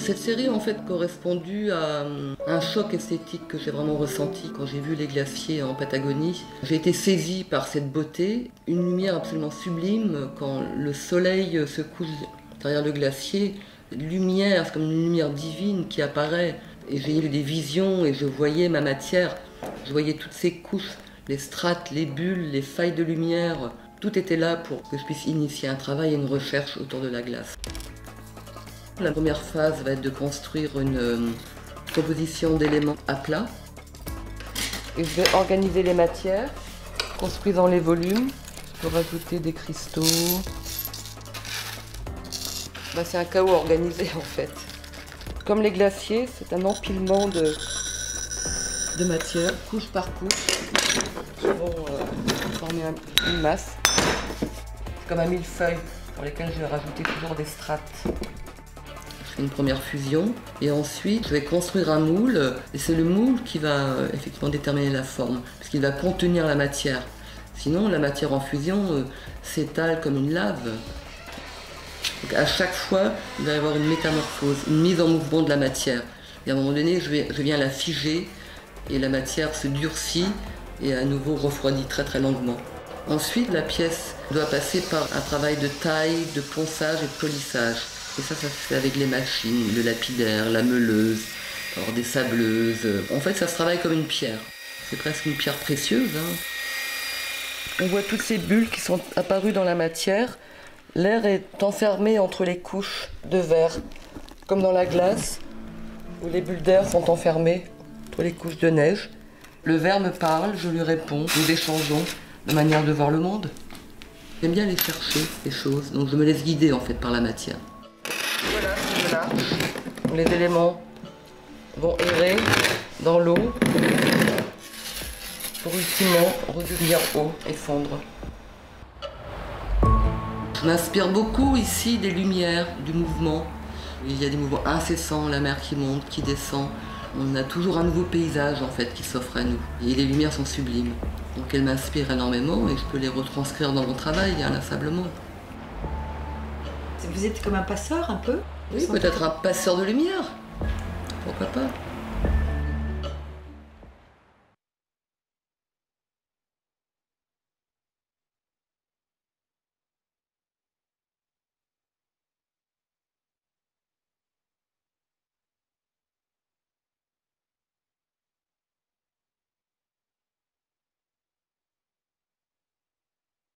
Cette série en fait correspondu à un choc esthétique que j'ai vraiment ressenti quand j'ai vu les glaciers en Patagonie. J'ai été saisie par cette beauté, une lumière absolument sublime quand le soleil se couche derrière le glacier. Lumière, c'est comme une lumière divine qui apparaît et j'ai eu des visions et je voyais ma matière, je voyais toutes ces couches, les strates, les bulles, les failles de lumière. Tout était là pour que je puisse initier un travail et une recherche autour de la glace. La première phase va être de construire une composition d'éléments à plat. Et je vais organiser les matières, construisant les volumes. Je peux rajouter des cristaux. C'est un chaos organisé en fait. Comme les glaciers, c'est un empilement de matières, couche par couche, qui vont former une masse. C'est comme un millefeuille pour lesquels je vais rajouter toujours des strates. Une première fusion et ensuite je vais construire un moule et c'est le moule qui va effectivement déterminer la forme puisqu'il va contenir la matière. Sinon la matière en fusion s'étale comme une lave. Donc à chaque fois il va y avoir une métamorphose, une mise en mouvement de la matière et à un moment donné je viens la figer et la matière se durcit et à nouveau refroidit très très lentement. Ensuite la pièce doit passer par un travail de taille, de ponçage et de polissage. Et ça se fait avec les machines, le lapidaire, la meuleuse, alors des sableuses. En fait, ça se travaille comme une pierre. C'est presque une pierre précieuse. On voit toutes ces bulles qui sont apparues dans la matière. L'air est enfermé entre les couches de verre, comme dans la glace, où les bulles d'air sont enfermées entre les couches de neige. Le verre me parle, je lui réponds, nous échangeons de manière de voir le monde. J'aime bien aller chercher les choses, donc je me laisse guider en fait par la matière. Voilà. Les éléments vont errer dans l'eau pour ultimement redevenir eau et fondre. Je m'inspire beaucoup ici des lumières, du mouvement. Il y a des mouvements incessants, la mer qui monte, qui descend. On a toujours un nouveau paysage en fait qui s'offre à nous. Et les lumières sont sublimes. Donc elles m'inspirent énormément et je peux les retranscrire dans mon travail inlassablement. Vous êtes comme un passeur un peu? Oui, peut-être un passeur de lumière. Pourquoi pas?